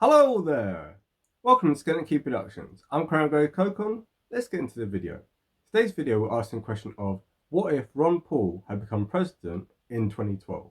Hello there! Welcome to Skeleton Key Productions. I'm Crown Kokon. Let's get into the video. Today's video we're asking the question of what if Ron Paul had become president in 2012?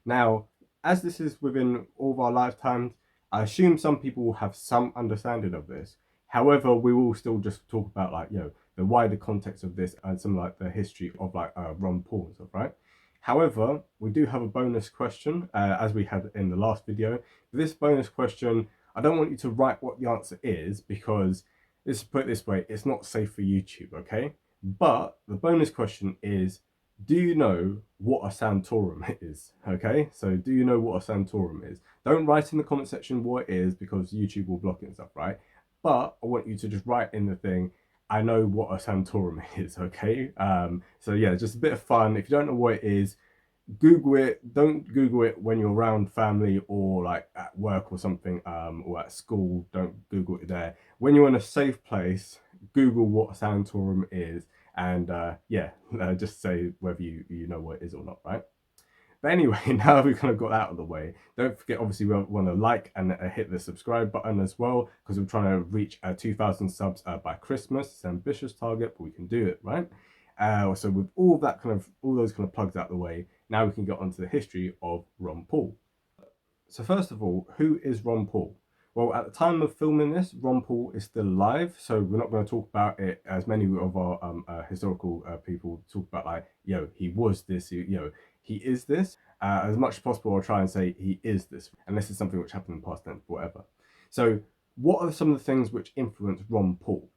Now, as this is within all of our lifetimes, I assume some people will have some understanding of this. However, we will still just talk about the wider context of this and some the history of Ron Paul and stuff, right? However, we do have a bonus question as we had in the last video. For this bonus question, I don't want you to write what the answer is because let's put it this way, it's not safe for YouTube, okay? But the bonus question is, do you know what a Santorum is? Okay, so do you know what a Santorum is? Don't write in the comment section what it is because YouTube will block it and stuff, right? But I want you to just write in the thing, I know what a Santorum is, okay? So yeah, just a bit of fun. If you don't know what it is, Google it. Don't Google it when you're around family or like at work or something, or at school. Don't Google it there. When you're in a safe place, Google what a Santorum is, and just say whether you know what it is or not, right? But anyway, now we've kind of got that out of the way, don't forget, obviously, we want to like and hit the subscribe button as well, because we're trying to reach 2,000 subs by Christmas. It's an ambitious target, but we can do it, right? So with all those kind of plugs out of the way, now we can get onto the history of Ron Paul. So first of all, who is Ron Paul? Well, at the time of filming this, Ron Paul is still alive, so we're not going to talk about it as many of our historical people talk about, he was this, he is this. As much as possible, I'll try and say he is this, unless it's something which happened in the past tense, whatever. So what are some of the things which influenced Ron Paul?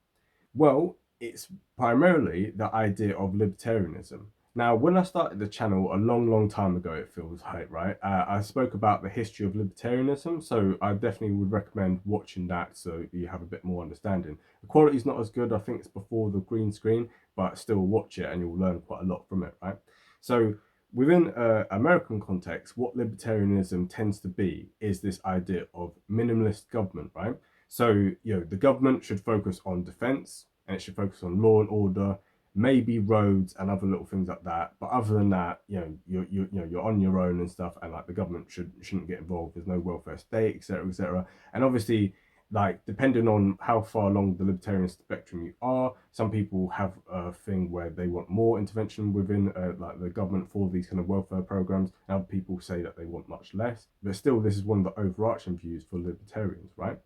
Well, it's primarily the idea of libertarianism. Now, when I started the channel a long time ago, it feels like, right? I spoke about the history of libertarianism, so I definitely would recommend watching that so you have a bit more understanding. The quality's not as good, I think it's before the green screen, but still watch it and you'll learn quite a lot from it, right? So within American context, what libertarianism tends to be is this idea of minimalist government, right? So, the government should focus on defense and it should focus on law and order, maybe roads and other little things like that. But other than that, you're on your own and stuff, and like the government shouldn't get involved. There's no welfare state, etc., etc. And obviously, like depending on how far along the libertarian spectrum you are, some people have a thing where they want more intervention within like the government for these kind of welfare programs, and other people say that they want much less. But still, this is one of the overarching views for libertarians, right?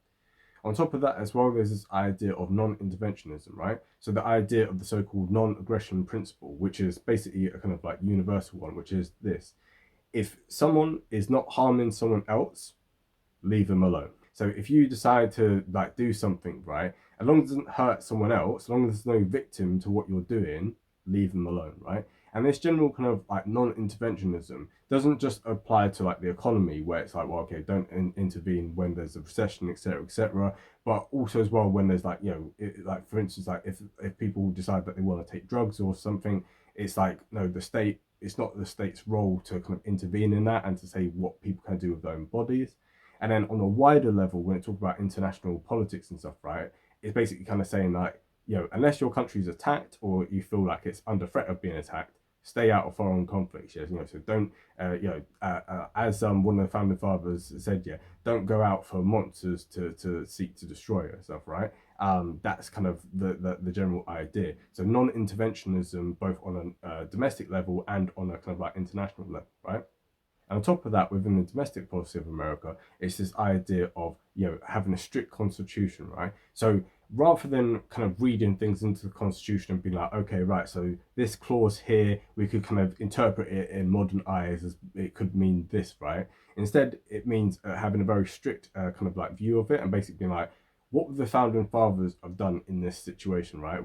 On top of that as well, there's this idea of non-interventionism, right? So the idea of the so-called non-aggression principle, which is basically a kind of like universal one, which is this: if someone is not harming someone else, leave them alone. So if you decide to like do something, right, as long as it doesn't hurt someone else, as long as there's no victim to what you're doing, leave them alone, right? And this general kind of like non-interventionism doesn't just apply to like the economy, where it's like, well, okay, don't intervene when there's a recession, etc., etc., but also as well when there's like for instance, like if people decide that they want to take drugs or something, it's like, no, the state, it's not the state's role to kind of intervene in that and to say what people can do with their own bodies. And then on a wider level, when it talks about international politics and stuff, right, it's basically kind of saying like, unless your country's attacked or you feel like it's under threat of being attacked, stay out of foreign conflicts. Yes, so don't, as one of the founding fathers said, don't go out for monsters to seek to destroy yourself, right? That's kind of the general idea. So non-interventionism, both on a domestic level and on a kind of like international level, right? And on top of that, within the domestic policy of America, it's this idea of having a strict constitution, right? So rather than kind of reading things into the constitution and being like, okay, right, so this clause here, we could kind of interpret it in modern eyes as it could mean this, right? Instead, it means having a very strict kind of like view of it and basically being like, what would the founding fathers have done in this situation, right?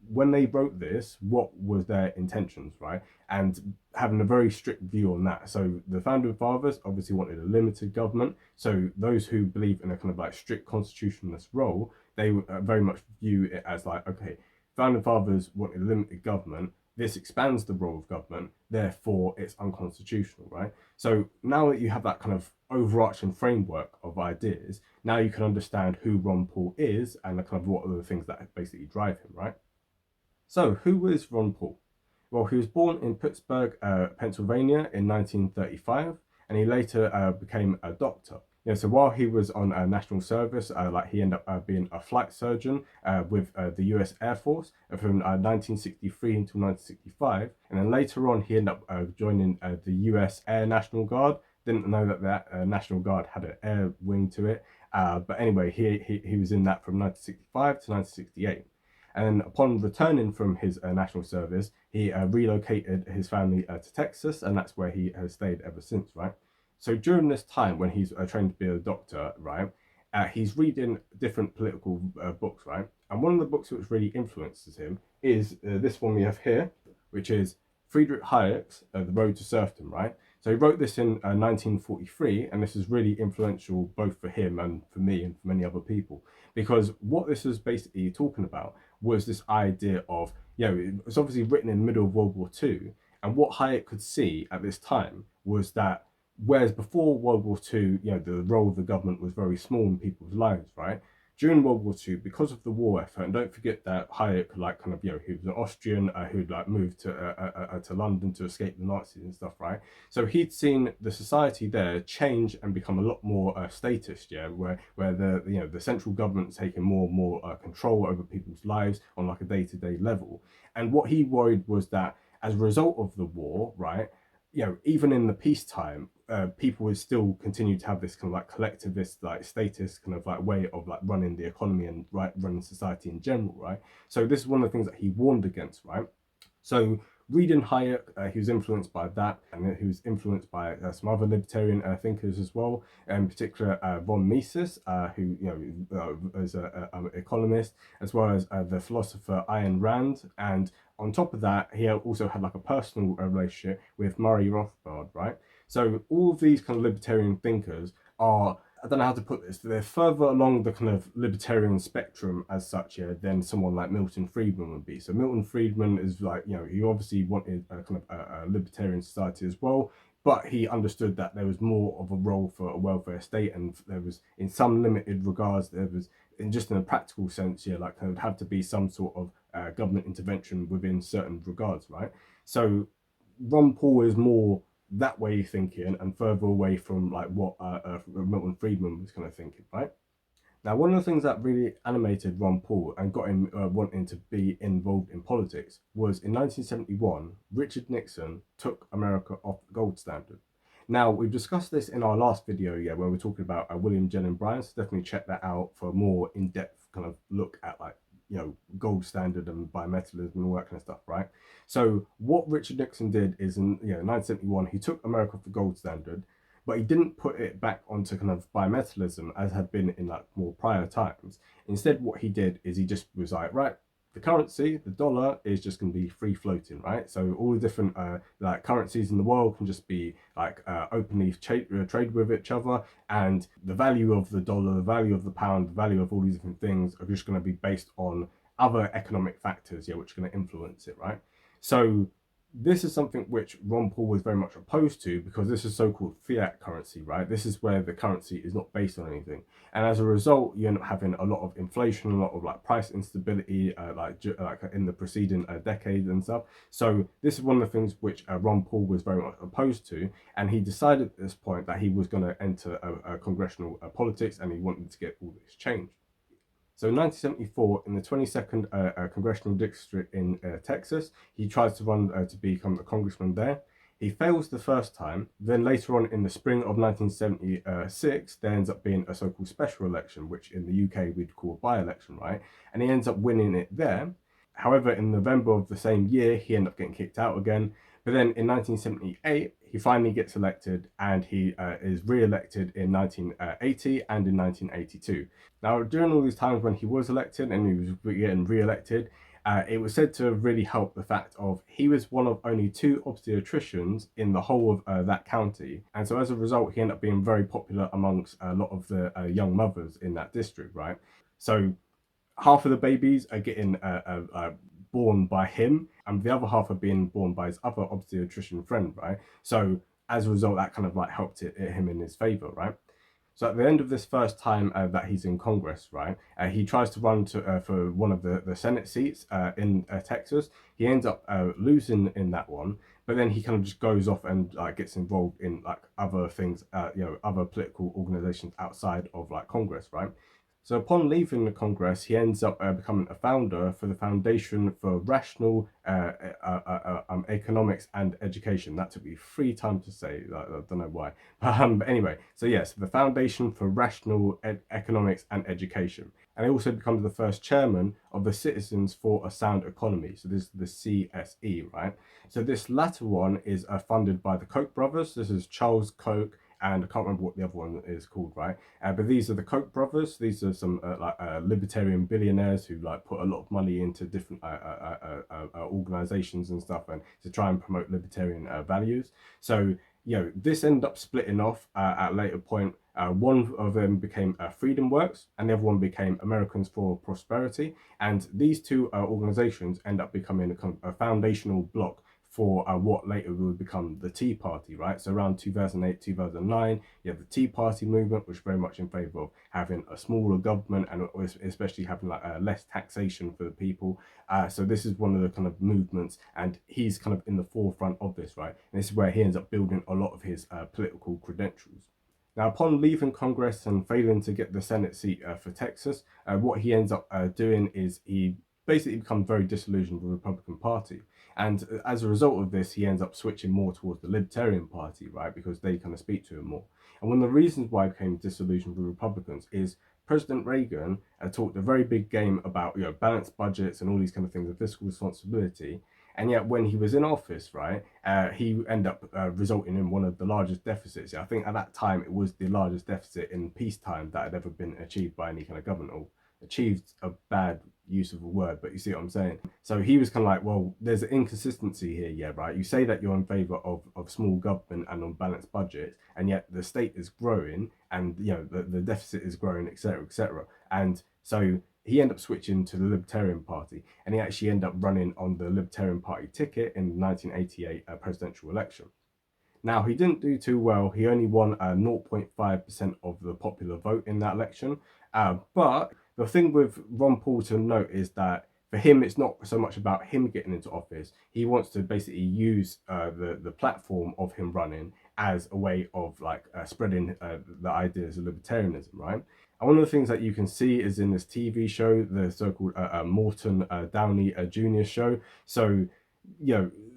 When they wrote this, what was their intentions, right? And having a very strict view on that. So the founding fathers obviously wanted a limited government. So those who believe in a kind of like strict constitutionalist role, they very much view it as like, okay, founding fathers wanted a limited government. This expands the role of government, therefore it's unconstitutional, right? So now that you have that kind of overarching framework of ideas, now you can understand who Ron Paul is and kind of what are the things that basically drive him, right? So who is Ron Paul? Well, he was born in Pittsburgh, Pennsylvania in 1935, and he later became a doctor. Yeah, so while he was on national service, he ended up being a flight surgeon with the U.S. Air Force from 1963 until 1965, and then later on he ended up joining the U.S. Air National Guard. Didn't know that National Guard had an air wing to it, but anyway, he was in that from 1965 to 1968. And then upon returning from his national service, he relocated his family to Texas, and that's where he has stayed ever since, right? So during this time when he's trained to be a doctor, right, he's reading different political books, right? And one of the books which really influences him is this one we have here, which is Friedrich Hayek's The Road to Serfdom, right? So he wrote this in 1943, and this is really influential both for him and for me and for many other people, because what this is basically talking about was this idea of, it was obviously written in the middle of World War II, and what Hayek could see at this time was that whereas before World War II, the role of the government was very small in people's lives, right? During World War II, because of the war effort, and don't forget that Hayek, he was an Austrian who'd moved to London to escape the Nazis and stuff, right? So he'd seen the society there change and become a lot more statist, where the central government taking more and more control over people's lives on like a day-to-day level. And what he worried was that as a result of the war, right, even in the peacetime, people would still continue to have this kind of like collectivist, like status kind of like way of like running the economy and running society in general, right? So this is one of the things that he warned against, right? So reading Hayek, he was influenced by that, and he was influenced by some other libertarian thinkers as well, in particular von Mises, who is an economist, as well as the philosopher Ayn Rand, and on top of that, he also had like a personal relationship with Murray Rothbard, right? So all of these kind of libertarian thinkers are, I don't know how to put this, they're further along the kind of libertarian spectrum as such here than someone like Milton Friedman would be. So Milton Friedman is like, he obviously wanted a kind of a libertarian society as well, but he understood that there was more of a role for a welfare state, and there was, in some limited regards, there was, in just in a practical sense, there would have to be some sort of government intervention within certain regards, right? So Ron Paul is more that way thinking and further away from like what Milton Friedman was kind of thinking, right? Now, one of the things that really animated Ron Paul and got him wanting to be involved in politics was in 1971, Richard Nixon took America off the gold standard. Now, we've discussed this in our last video, where we're talking about William Jennings Bryan, so definitely check that out for a more in-depth kind of look at like, gold standard and bimetallism and all that kind of stuff, right? So what Richard Nixon did is in 1971, he took America off the gold standard, but he didn't put it back onto kind of bimetallism as had been in like more prior times. Instead, what he did is he just was like, right, the currency, the dollar, is just going to be free floating, right? So all the different like currencies in the world can just be like openly trade with each other, and the value of the dollar, the value of the pound, the value of all these different things are just going to be based on other economic factors, which are going to influence it, right? So this is something which Ron Paul was very much opposed to, because this is so-called fiat currency, right? This is where the currency is not based on anything, and as a result, you end up having a lot of inflation, a lot of like price instability, like in the preceding decade and stuff. So this is one of the things which Ron Paul was very much opposed to, and he decided at this point that he was going to enter a congressional politics, and he wanted to get all this changed. So in 1974, in the 22nd Congressional District in Texas, he tries to run to become a congressman there. He fails the first time. Then later on in the spring of 1976, there ends up being a so-called special election, which in the UK we'd call a by-election, right? And he ends up winning it there. However, in November of the same year, he ended up getting kicked out again. But then in 1978, he finally gets elected, and he is re-elected in 1980 and in 1982. Now, during all these times when he was elected and he was getting re-elected, it was said to really help the fact of he was one of only 2 obstetricians in the whole of that county. And so as a result, he ended up being very popular amongst a lot of the young mothers in that district, right? So half of the babies are getting born by him, and the other half are being born by his other obstetrician friend, right? So as a result, that kind of like helped him in his favor, right? So at the end of this first time that he's in Congress, right, he tries to run for one of the Senate seats in Texas. He ends up losing in that one, but then he kind of just goes off and like gets involved in like other things, other political organizations outside of like Congress, right? So upon leaving the Congress, he ends up becoming a founder for the Foundation for Rational Economics and Education. That took me 3 times to say. I don't know why. But anyway, so yes, the Foundation for Rational Economics and Education. And he also becomes the first chairman of the Citizens for a Sound Economy. So this is the CSE, right? So this latter one is funded by the Koch brothers. This is Charles Koch, and I can't remember what the other one is called, right? But these are the Koch brothers. These are some libertarian billionaires who like put a lot of money into different organizations and stuff, and to try and promote libertarian values. So this ended up splitting off at a later point. One of them became Freedom Works, and the other one became Americans for Prosperity. And these two organizations end up becoming a foundational block for what later would become the Tea Party, right? So around 2008, 2009, you have the Tea Party movement, which is very much in favor of having a smaller government and especially having like less taxation for the people. So this is one of the kind of movements, and he's kind of in the forefront of this, right? And this is where he ends up building a lot of his political credentials. Now, upon leaving Congress and failing to get the Senate seat for Texas, what he ends up doing is he basically becomes very disillusioned with the Republican Party. And as a result of this, he ends up switching more towards the Libertarian Party, right? Because they kind of speak to him more. And one of the reasons why he became disillusioned with Republicans is President Reagan talked a very big game about balanced budgets and all these kind of things of fiscal responsibility. And yet when he was in office, right, he ended up resulting in one of the largest deficits. I think at that time it was the largest deficit in peacetime that had ever been achieved by any kind of government, or achieved a bad use of a word, but you see what I'm saying? So he was kind of like, well, there's an inconsistency here, yeah, right? You say that you're in favor of small government and unbalanced budgets, and yet the state is growing, and the deficit is growing, etc., etc. And so he ended up switching to the Libertarian Party, and he actually ended up running on the Libertarian Party ticket in the 1988 presidential election. Now, he didn't do too well. He only won 0.5% of the popular vote in that election. But the thing with Ron Paul to note is that for him, it's not so much about him getting into office. He wants to basically use the platform of him running as a way of like spreading the ideas of libertarianism, right? And one of the things that you can see is in this TV show, the so-called Morton Downey Jr. show. So,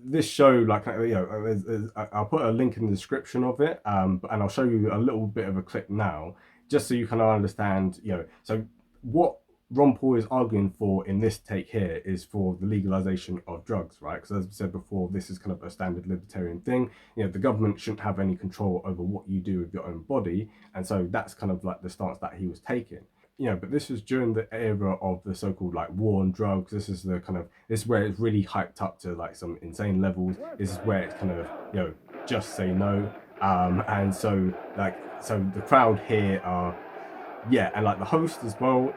this show, like, I'll put a link in the description of it, and I'll show you a little bit of a clip now, just so you kind of understand, so what Ron Paul is arguing for in this take here is for the legalization of drugs, right? Because as I said before, this is kind of a standard libertarian thing. The government shouldn't have any control over what you do with your own body. And so that's kind of like the stance that he was taking. But this was during the era of the so-called like war on drugs. This is where it's really hyped up to like some insane levels. This is where it's kind of, just say no. And so the crowd here are, and like the host as well,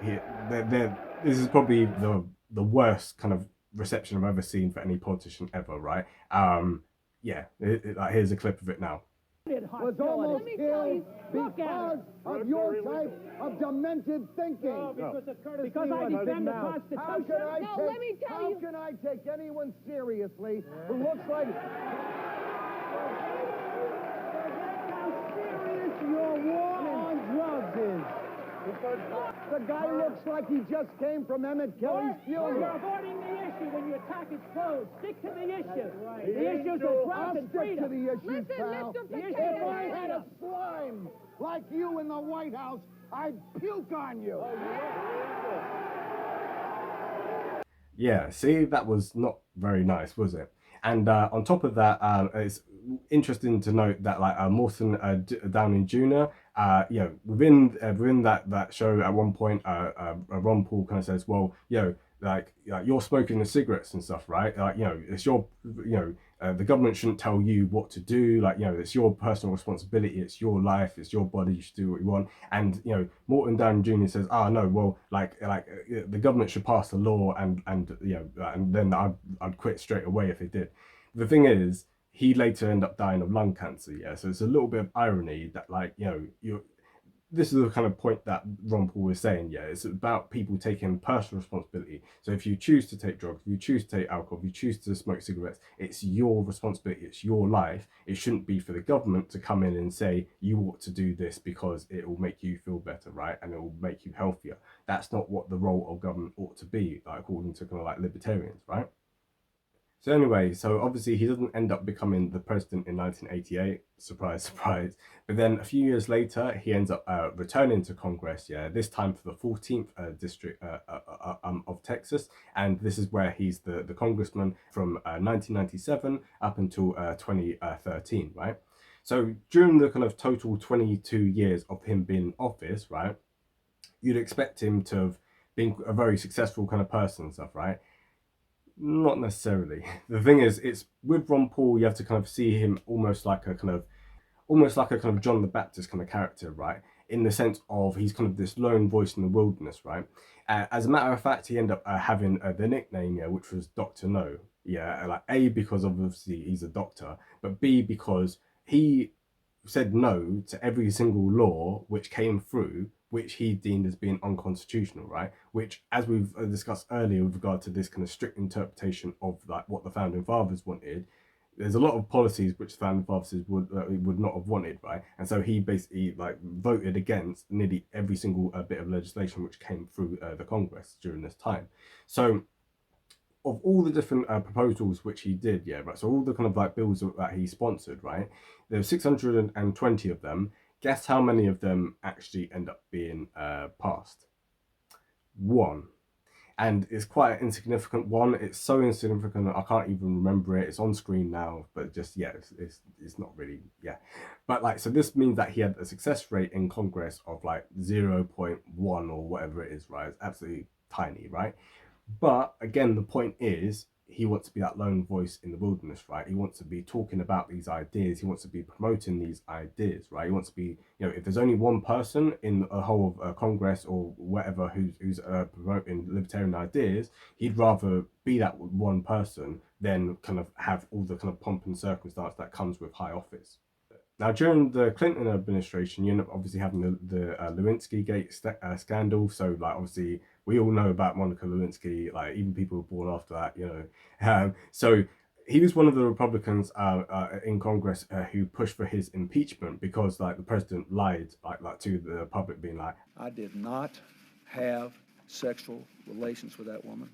this is probably the worst kind of reception I've ever seen for any politician ever, right? Like, here's a clip of it now. Was almost killed because of your type of demented thinking. No, because I defend the Constitution. How can I take anyone seriously who looks like... How serious your war on drugs is. The guy looks like he just came from Emmett Kelly's funeral. You're avoiding the issue when you attack its clothes. Stick to the issue. Right. The issues of drugs and freedom. I'll stick to the issues, pal. If I had a slime like you in the White House, I'd puke on you. Yeah, see, that was not very nice, was it? And on top of that, it's interesting to note that like Morton Downey Jr. Within that show at one point, Ron Paul kind of says, well, like you're smoking the cigarettes and stuff, right? Like, it's your, the government shouldn't tell you what to do. Like, it's your personal responsibility. It's your life. It's your body. You should do what you want. And, Morton Downey Jr. says, no, well, like the government should pass the law and then I'd quit straight away if they did. The thing is, he later ended up dying of lung cancer. Yeah. So it's a little bit of irony that like, this is the kind of point that Ron Paul was saying. Yeah, it's about people taking personal responsibility. So if you choose to take drugs, if you choose to take alcohol, if you choose to smoke cigarettes, it's your responsibility, it's your life. It shouldn't be for the government to come in and say you ought to do this because it will make you feel better, right? And it will make you healthier. That's not what the role of government ought to be, like, according to kind of like libertarians, right? So anyway, so obviously he doesn't end up becoming the president in 1988, surprise, surprise. But then a few years later, he ends up returning to Congress, yeah, this time for the 14th district of Texas. And this is where he's the congressman from 1997 up until 2013, right? So during the kind of total 22 years of him being in office, right, you'd expect him to have been a very successful kind of person and stuff, right? Not necessarily. The thing is, it's with Ron Paul, you have to kind of see him almost like a kind of John the Baptist kind of character, right? In the sense of he's kind of this lone voice in the wilderness, right? As a matter of fact, he ended up having the nickname, yeah, which was Doctor No. Yeah, like A, because obviously he's a doctor, but B, because he said no to every single law which came through, which he deemed as being unconstitutional, right? Which, as we've discussed earlier with regard to this kind of strict interpretation of like what the founding fathers wanted, there's a lot of policies which the founding fathers would not have wanted, right? And so he basically like voted against nearly every single bit of legislation which came through the Congress during this time. So of all the different proposals which he did, yeah, right. So all the kind of like bills that he sponsored, right? There's 620 of them. Guess how many of them actually end up being passed? One. And it's quite an insignificant one. It's so insignificant I can't even remember it. It's on screen now, but just yeah, it's not really, yeah. But like, so this means that he had a success rate in Congress of like 0.1 or whatever it is, right? It's absolutely tiny, right? But again, the point is he wants to be that lone voice in the wilderness, right? He wants to be talking about these ideas. He wants to be promoting these ideas, right? He wants to be, you know, if there's only one person in a whole of Congress or whatever who's promoting libertarian ideas, he'd rather be that one person than kind of have all the kind of pomp and circumstance that comes with high office. Now, during the Clinton administration, you end up obviously having the Lewinsky Gate scandal. So, like, obviously, we all know about Monica Lewinsky. Like, even people born after that, you know. So he was one of the Republicans in Congress who pushed for his impeachment because, like, the president lied, like to the public, being like, I did not have sexual relations with that woman.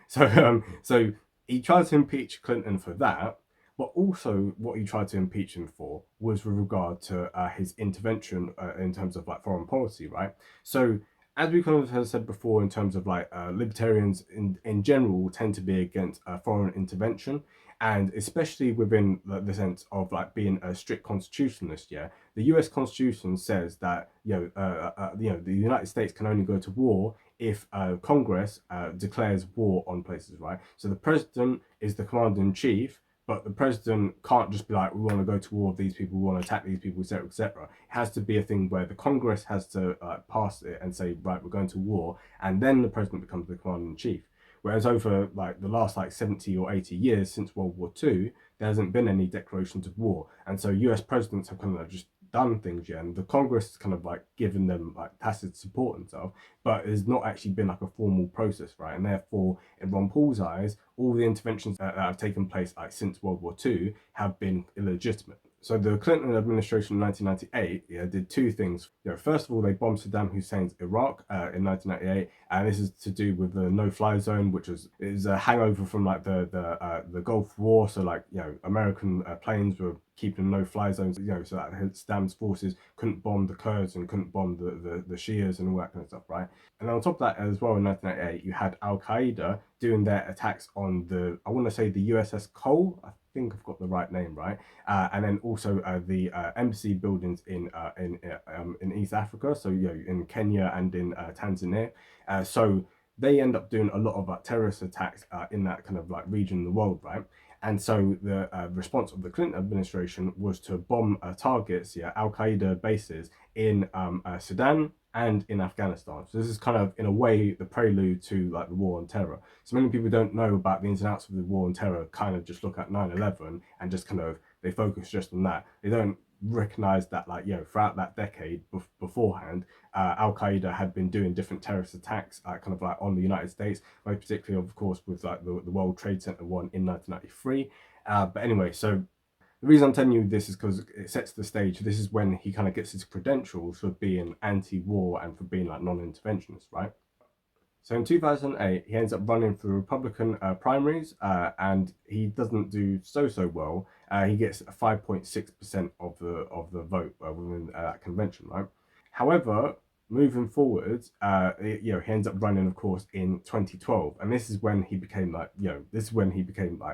So he tried to impeach Clinton for that. But also, what he tried to impeach him for was with regard to his intervention in terms of like foreign policy, right? So, as we kind of have said before, in terms of like libertarians in general tend to be against foreign intervention, and especially within the sense of like being a strict constitutionalist. Yeah, the U.S. Constitution says that the United States can only go to war if Congress declares war on places, right? So the president is the commander in chief. But the president can't just be like, we want to go to war with these people, we want to attack these people, etc., etc. It has to be a thing where the Congress has to pass it and say, right, we're going to war, and then the president becomes the commander in chief. Whereas over like the last like 70 or 80 years since World War II, there hasn't been any declarations of war, and so U.S. presidents have kind of just done things, yeah, and the Congress has kind of like given them like tacit support and stuff, but it's not actually been like a formal process, right? And therefore, in Ron Paul's eyes, all the interventions that have taken place like since World War II have been illegitimate. So the Clinton administration in 1998 did two things. First of all, they bombed Saddam Hussein's Iraq in 1998, and this is to do with the no-fly zone, which is a hangover from like the Gulf War. So like American planes were keeping no-fly zones, so that Saddam's forces couldn't bomb the Kurds and couldn't bomb the Shias and all that kind of stuff, right? And on top of that as well, in 1998, you had Al Qaeda doing their attacks on I want to say the USS Cole. I think I've got the right name, right? And then also the embassy buildings in East Africa, so in Kenya and in Tanzania. So they end up doing a lot of terrorist attacks in that kind of like region of the world, right? And so the response of the Clinton administration was to bomb targets, Al Qaeda bases in Sudan and in Afghanistan. So this is kind of, in a way, the prelude to like the war on terror. So many people don't know about the ins and outs of the war on terror, kind of just look at 9/11 and just kind of, they focus just on that. They don't recognized that, like, throughout that decade beforehand, Al-Qaeda had been doing different terrorist attacks, kind of like on the United States, most particularly, of course, with like the World Trade Center one in 1993. But anyway, so the reason I'm telling you this is because it sets the stage. This is when he kind of gets his credentials for being anti-war and for being like non-interventionist, right? So in 2008, he ends up running for Republican primaries, and he doesn't do so well. He gets 5.6% of the vote within that convention, right? However, moving forward, he ends up running, of course, in 2012, and this is when he became like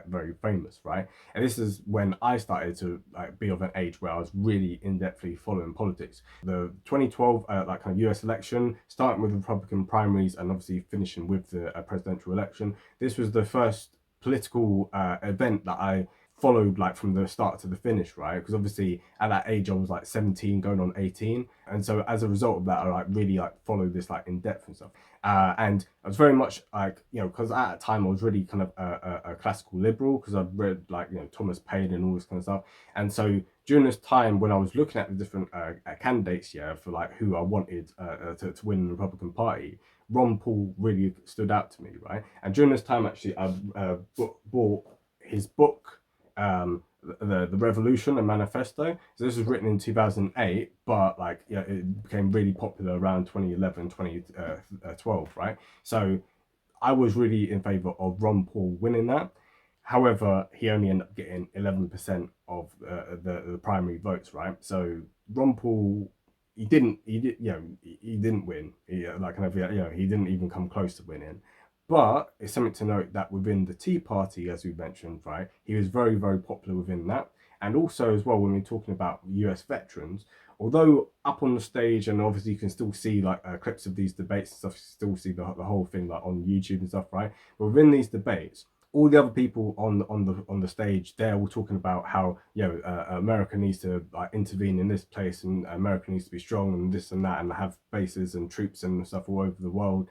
very famous, right? And this is when I started to like be of an age where I was really in-depthly following politics. The 2012 like kind of US election, starting with Republican primaries and obviously finishing with the presidential election. This was the first political event that I followed like from the start to the finish, right? Because obviously at that age I was like 17 going on 18, and so as a result of that I like really like followed this like in depth and stuff, and I was very much like, because at that time I was really kind of a classical liberal, because I've read like Thomas Paine and all this kind of stuff. And so during this time when I was looking at the different candidates, for like who I wanted to win the Republican Party, Ron Paul really stood out to me, right? And during this time actually I bought his book, the Revolution and Manifesto. So this was written in 2008, but like it became really popular around 2011, 2012, right? So I was really in favor of Ron Paul winning that. However, he only ended up getting 11% of the primary votes, right? So Ron Paul, he didn't win. He he didn't even come close to winning. But it's something to note that within the Tea Party, as we mentioned, right, he was very, very popular within that. And also as well, when we're talking about US veterans, although up on the stage, and obviously you can still see like clips of these debates and stuff, you still see the whole thing like on YouTube and stuff, right? But within these debates, all the other people on the stage, they're all talking about how America needs to like intervene in this place, and America needs to be strong and this and that, and have bases and troops and stuff all over the world.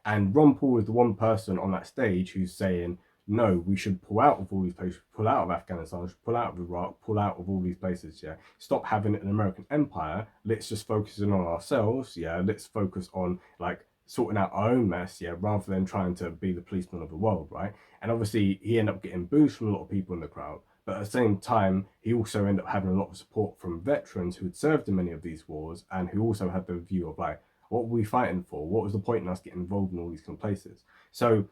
And Ron Paul is the one person on that stage who's saying, no, we should pull out of all these places, pull out of Afghanistan, pull out of Iraq, pull out of all these places, Stop having an American empire. Let's just focus in on ourselves, Let's focus on like sorting out our own mess, rather than trying to be the policeman of the world, right? And obviously he ended up getting boos from a lot of people in the crowd. But at the same time, he also ended up having a lot of support from veterans who had served in many of these wars, and who also had the view of like, what were we fighting for? What was the point in us getting involved in all these kind of places? So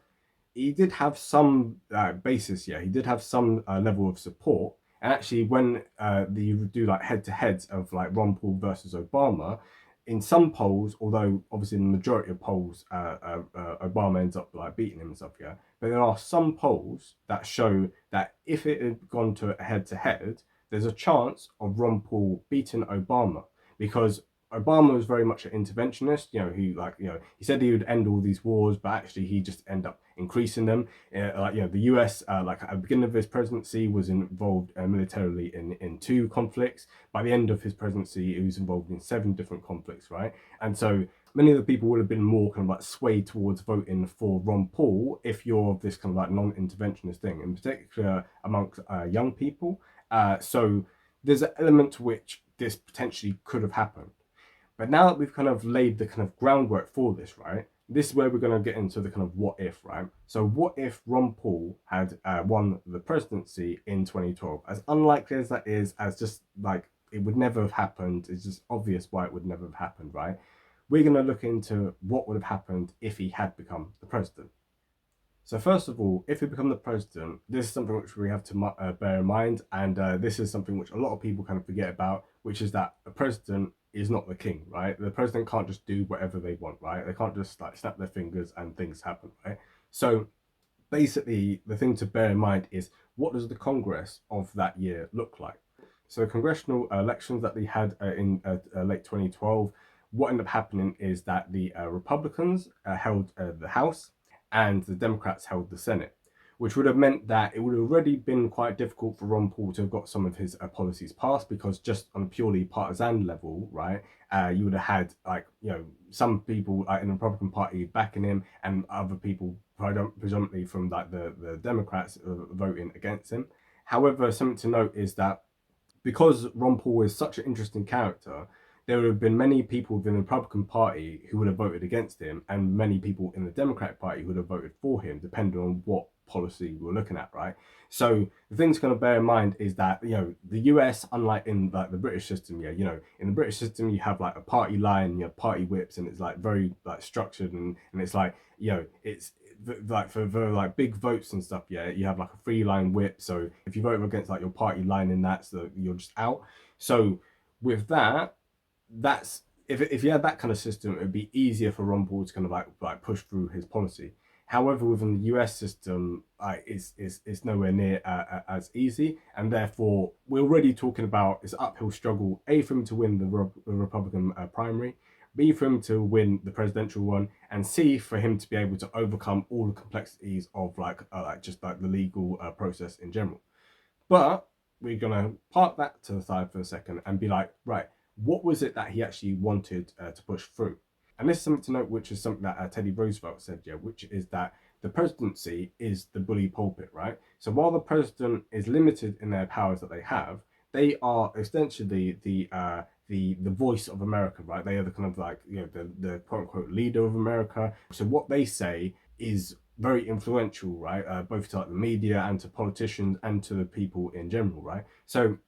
he did have some basis, he did have some level of support. And actually, when you do like head-to-heads of like Ron Paul versus Obama, in some polls, although obviously in the majority of polls, Obama ends up like beating him and stuff, but there are some polls that show that if it had gone to a head-to-head, there's a chance of Ron Paul beating Obama, because Obama was very much an interventionist. He said he would end all these wars, but actually he just ended up increasing them. The US, like at the beginning of his presidency, was involved militarily in 2 conflicts. By the end of his presidency, he was involved in 7 different conflicts, right? And so many of the people would have been more kind of like swayed towards voting for Ron Paul if you're of this kind of like non-interventionist thing, in particular amongst young people. So there's an element to which this potentially could have happened. But now that we've kind of laid the kind of groundwork for this, right, this is where we're going to get into the kind of what if, right? So what if Ron Paul had won the presidency in 2012? As unlikely as that is, as just like it would never have happened, it's just obvious why it would never have happened, right? We're going to look into what would have happened if he had become the president. So first of all, if he become the president, this is something which we have to bear in mind, and this is something which a lot of people kind of forget about, which is that a president is not the king, right? The president can't just do whatever they want, right? They can't just like snap their fingers and things happen, right? So basically, the thing to bear in mind is, what does the Congress of that year look like? So the congressional elections that they had in late 2012, what ended up happening is that the Republicans held the House, and the Democrats held the Senate, which would have meant that it would have already been quite difficult for Ron Paul to have got some of his policies passed, because just on a purely partisan level, right, you would have had like, some people in the Republican Party backing him, and other people predominantly from like the Democrats voting against him. However, something to note is that because Ron Paul is such an interesting character, there would have been many people within the Republican Party who would have voted against him, and many people in the Democratic Party who would have voted for him, depending on what policy we're looking at, right? So the thing to kind of bear in mind is that, you know, the US, unlike in like the British system, yeah, you know, in the British system you have like a party line, you have party whips, and it's like very like structured, and it's like, you know, it's like for like big votes and stuff, yeah, you have like a 3-line whip. So if you vote against like your party line in that, so you're just out. So with that, that's if you had that kind of system, it would be easier for Ron Paul to kind of like push through his policy. However, within the US system, it's nowhere near as easy, and therefore we're already talking about it's uphill struggle. A, for him to win the Republican primary, B, for him to win the presidential one, and C, for him to be able to overcome all the complexities of like just like the legal process in general. But we're gonna park that to the side for a second and be like, right, what was it that he actually wanted to push through? And this is something to note, which is something that Teddy Roosevelt said, yeah, which is that the presidency is the bully pulpit, right? So while the president is limited in their powers that they have, they are essentially the voice of America, right? They are the kind of like, you know, the quote unquote leader of America. So what they say is very influential, right? Both to like the media and to politicians and to the people in general, right? So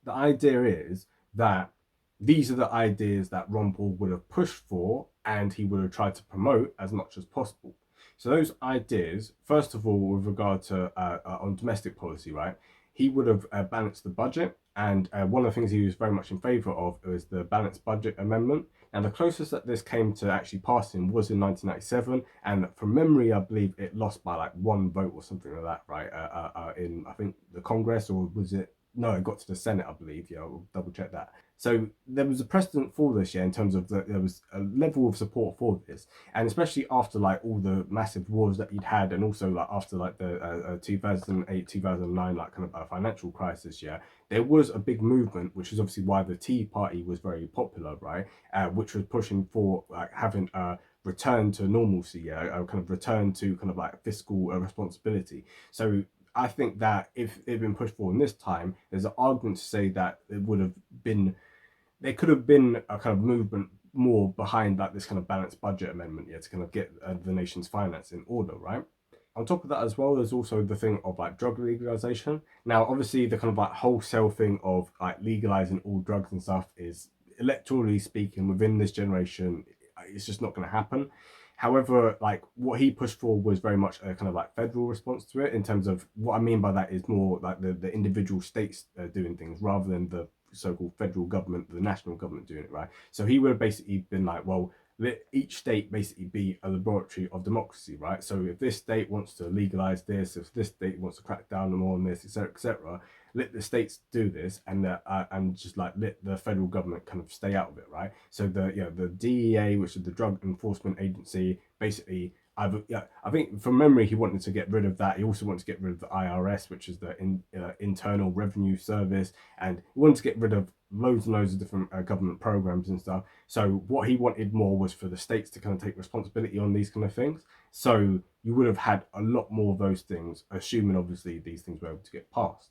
the idea is that these are the ideas that Ron Paul would have pushed for and he would have tried to promote as much as possible. So those ideas, first of all, with regard to on domestic policy, right? He would have balanced the budget, and one of the things he was very much in favour of was the balanced budget amendment. Now, the closest that this came to actually passing was in 1997, and from memory, I believe it lost by like 1 vote or something like that, right? In I think the Congress, or was it? No, it got to the Senate, I believe. Yeah, I'll double check that. So there was a precedent for this, yeah, in terms of there was a level of support for this, and especially after like all the massive wars that you'd had, and also like after like the 2008 2009 like kind of financial crisis, yeah, there was a big movement, which is obviously why the Tea Party was very popular, right? Which was pushing for like having a return to normalcy, yeah, a kind of return to kind of like fiscal responsibility. So I think that if it had been pushed forward in this time, there's an argument to say that it would have been, there could have been a kind of movement more behind like this kind of balanced budget amendment, yeah, to kind of get the nation's finance in order, right? On top of that as well, there's also the thing of like drug legalization. Now, obviously, the kind of like wholesale thing of like legalizing all drugs and stuff is, electorally speaking, within this generation, it's just not going to happen. However, like what he pushed for was very much a kind of like federal response to it. In terms of what I mean by that is more like the individual states doing things rather than the so-called federal government, the national government doing it, right? So he would have basically been like, well, let each state basically be a laboratory of democracy, right? So if this state wants to legalize this, if this state wants to crack down more on this, etc., let the states do this, and just like let the federal government kind of stay out of it, right? So the DEA, which is the Drug Enforcement Agency, basically I think from memory he wanted to get rid of that. He also wanted to get rid of the IRS, which is the Internal Revenue Service, and he wanted to get rid of loads and loads of different government programs and stuff. So what he wanted more was for the states to kind of take responsibility on these kind of things. So you would have had a lot more of those things, assuming obviously these things were able to get passed.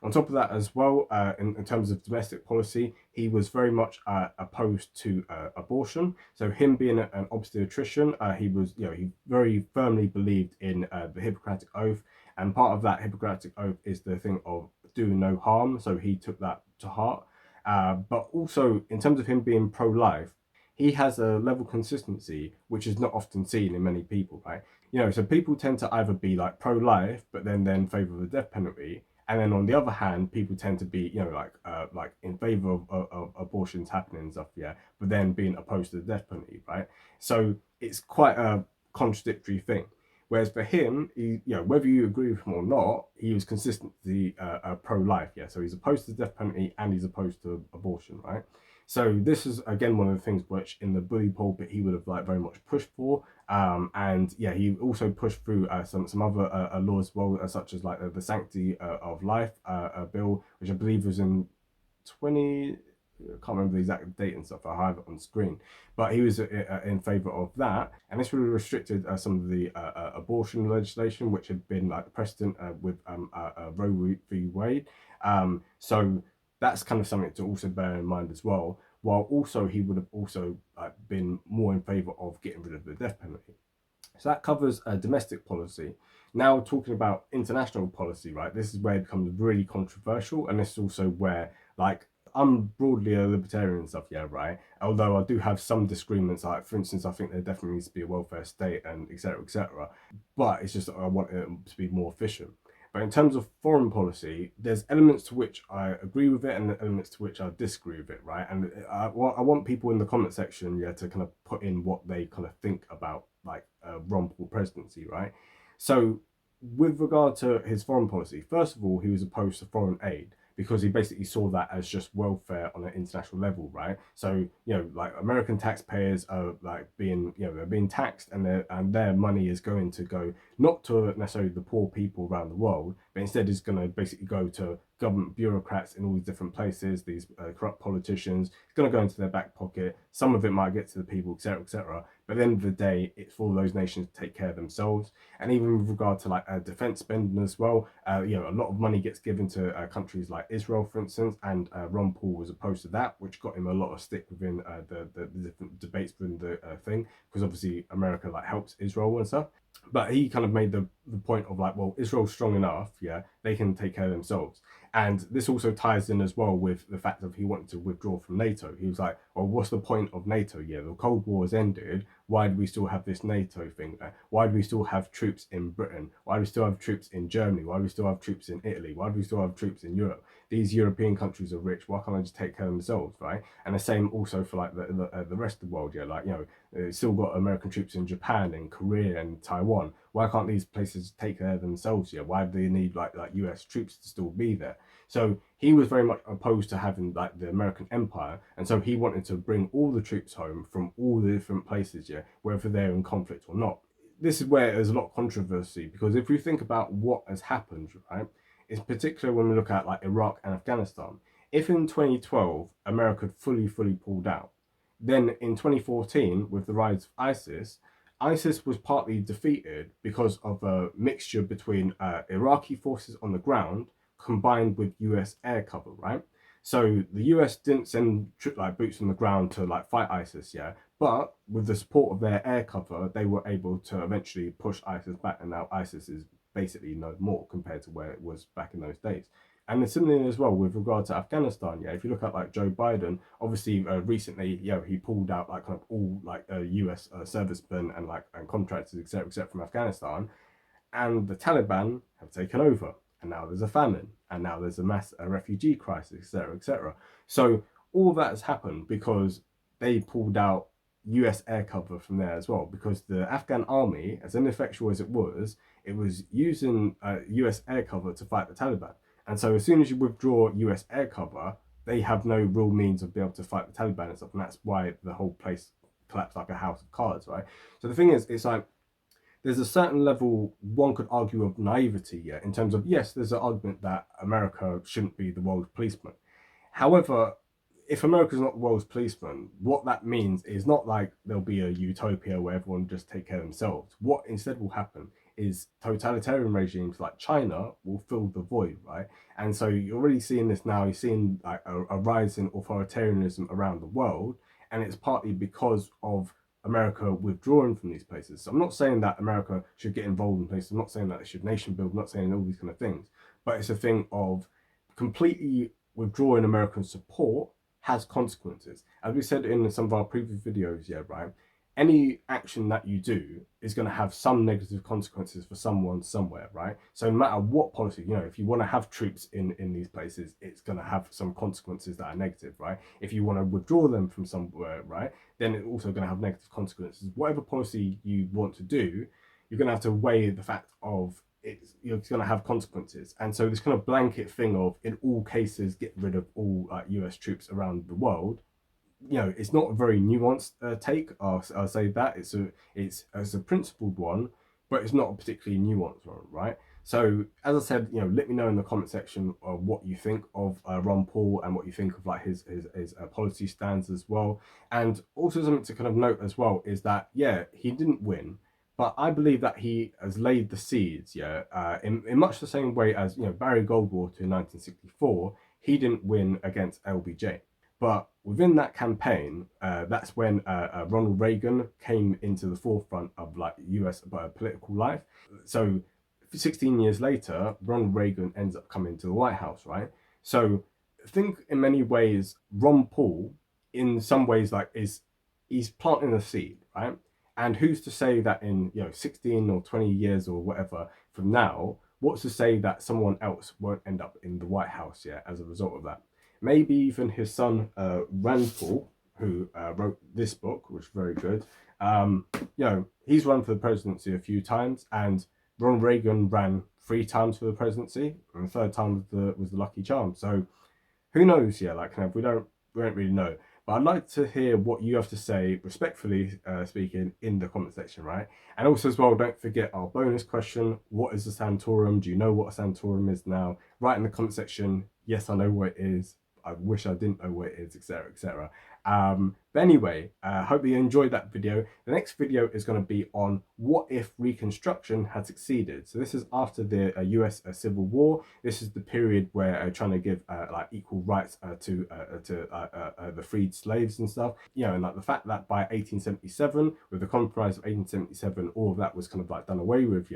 On top of that as well, in terms of domestic policy, he was very much opposed to abortion. So him being an obstetrician, he was, you know, he very firmly believed in the Hippocratic Oath, and part of that Hippocratic Oath is the thing of doing no harm. So he took that to heart. But also in terms of him being pro-life, he has a level of consistency which is not often seen in many people, right? You know, so people tend to either be like pro-life, but then favour the death penalty, and then on the other hand, people tend to be, you know, like in favor of abortions happening and stuff, yeah, but then being opposed to the death penalty, right? So it's quite a contradictory thing. Whereas for him, he, you know, whether you agree with him or not, he was consistently pro-life, yeah. So he's opposed to the death penalty and he's opposed to abortion, right? So this is again one of the things which in the bully pulpit he would have like very much pushed for, and yeah, he also pushed through some other laws as well, such as like the Sanctity of Life bill, which I believe was in 20. I can't remember the exact date and stuff. I have it on screen, but he was in favour of that, and this really restricted some of the abortion legislation, which had been like the precedent with Roe v. Wade. So That's kind of something to also bear in mind as well. While also he would have also been more in favour of getting rid of the death penalty. So that covers domestic policy. Now talking about international policy, right? This is where it becomes really controversial, and this is also where, like, I'm broadly a libertarian and stuff, yeah, right. Although I do have some disagreements, like for instance, I think there definitely needs to be a welfare state and etc. etc. But it's just I want it to be more efficient. But in terms of foreign policy, there's elements to which I agree with it and elements to which I disagree with it, right? And I want people in the comment section, yeah, to kind of put in what they kind of think about like Ron Paul presidency, right? So with regard to his foreign policy, first of all, he was opposed to foreign aid because he basically saw that as just welfare on an international level, right? So like American taxpayers are like being, they're being taxed, and their money is going to go not to necessarily the poor people around the world, but instead is going to basically go to government bureaucrats in all these different places, these corrupt politicians. It's going to go into their back pocket. Some of it might get to the people, etc., etc. But at the end of the day, it's for those nations to take care of themselves. And even with regard to like defense spending as well, a lot of money gets given to countries like Israel, for instance, and Ron Paul was opposed to that, which got him a lot of stick within the different debates within the thing, because obviously America like helps Israel and stuff. But he kind of made the point of like, well, Israel's strong enough, yeah, they can take care of themselves. And this also ties in as well with the fact that he wanted to withdraw from NATO. He was like, well, what's the point of NATO? Yeah, the Cold War has ended. Why do we still have this NATO thing there? Why do we still have troops in Britain? Why do we still have troops in Germany? Why do we still have troops in Italy? Why do we still have troops in Europe? These European countries are rich. Why can't they just take care of themselves, right? And the same also for like the rest of the world. Yeah, like still got American troops in Japan and Korea and Taiwan. Why can't these places take care of themselves? Yeah, why do they need like US troops to still be there? So he was very much opposed to having like the American empire, and so he wanted to bring all the troops home from all the different places, yeah, whether they're in conflict or not. This is where there's a lot of controversy, because if you think about what has happened, right, it's particularly when we look at like Iraq and Afghanistan. If in 2012 America fully pulled out, then in 2014 with the rise of ISIS was partly defeated because of a mixture between Iraqi forces on the ground combined with US air cover, right? So the US didn't send like boots on the ground to like fight ISIS, yeah, but with the support of their air cover, they were able to eventually push ISIS back, and now ISIS is basically no more compared to where it was back in those days. And similarly as well with regard to Afghanistan, yeah, if you look at like Joe Biden, obviously recently, he pulled out like kind of all like US servicemen and like and contractors, etc., from Afghanistan, and the Taliban have taken over, and now there's a famine, and now there's a refugee crisis, etc., etc. So all that has happened because they pulled out US air cover from there as well, because the Afghan army, as ineffectual as it was using US air cover to fight the Taliban. And so as soon as you withdraw US air cover, they have no real means of being able to fight the Taliban and stuff, and that's why the whole place collapsed like a house of cards, right? So the thing is, it's like there's a certain level one could argue of naivety, yeah, in terms of, yes, there's an argument that America shouldn't be the world's policeman. However, if America's not the world's policeman, what that means is not like there'll be a utopia where everyone just take care of themselves. What instead will happen is totalitarian regimes like China will fill the void, right? And so you're already seeing this now. You're seeing like a rise in authoritarianism around the world, and it's partly because of America withdrawing from these places. So I'm not saying that America should get involved in places. I'm not saying that it should nation build. I'm not saying all these kind of things. But it's a thing of completely withdrawing American support has consequences. As we said in some of our previous videos, yeah, right? Any action that you do is going to have some negative consequences for someone somewhere, right? So no matter what policy, if you want to have troops in these places, it's going to have some consequences that are negative, right? If you want to withdraw them from somewhere, right, then it's also going to have negative consequences. Whatever policy you want to do, you're going to have to weigh the fact of you're going to have consequences. And so this kind of blanket thing of, in all cases, get rid of all US troops around the world, it's not a very nuanced take. I'll say that it's a principled one, but it's not a particularly nuanced one, right? So as I said, let me know in the comment section of what you think of Ron Paul, and what you think of like his policy stands as well. And also something to kind of note as well is that, yeah, he didn't win, but I believe that he has laid the seeds, in much the same way as Barry Goldwater in 1964. he didn't win against LBJ. But within that campaign, that's when Ronald Reagan came into the forefront of like US political life. So 16 years later, Ronald Reagan ends up coming to the White House, right? So I think in many ways, Ron Paul, in some ways, like he's planting a seed, right? And who's to say that in 16 or 20 years or whatever from now, what's to say that someone else won't end up in the White House as a result of that? Maybe even his son Rand Paul, who wrote this book, which is very good. He's run for the presidency a few times, and Ronald Reagan ran 3 times for the presidency, and the 3rd time was the lucky charm. So who knows? We don't really know. But I'd like to hear what you have to say, respectfully speaking, in the comment section, right? And also as well, don't forget our bonus question: what is a Santorum? Do you know what a Santorum is now? Write in the comment section. Yes, I know what it is. I wish I didn't know what it is, etc., etc. But anyway, hope you enjoyed that video. The next video is going to be on what if Reconstruction had succeeded. So this is after the US Civil War. This is the period where trying to give like equal rights to the freed slaves and stuff. And like the fact that by 1877, with the Compromise of 1877, all of that was kind of like done away with.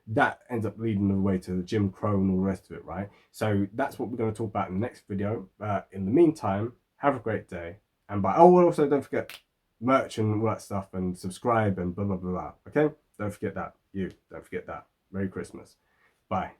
That ends up leading the way to Jim Crow and all the rest of it, right? So that's what we're going to talk about in the next video. In the meantime, have a great day. And also don't forget merch and all that stuff, and subscribe and blah, blah, blah, blah. Okay? Don't forget that. Don't forget that. Merry Christmas. Bye.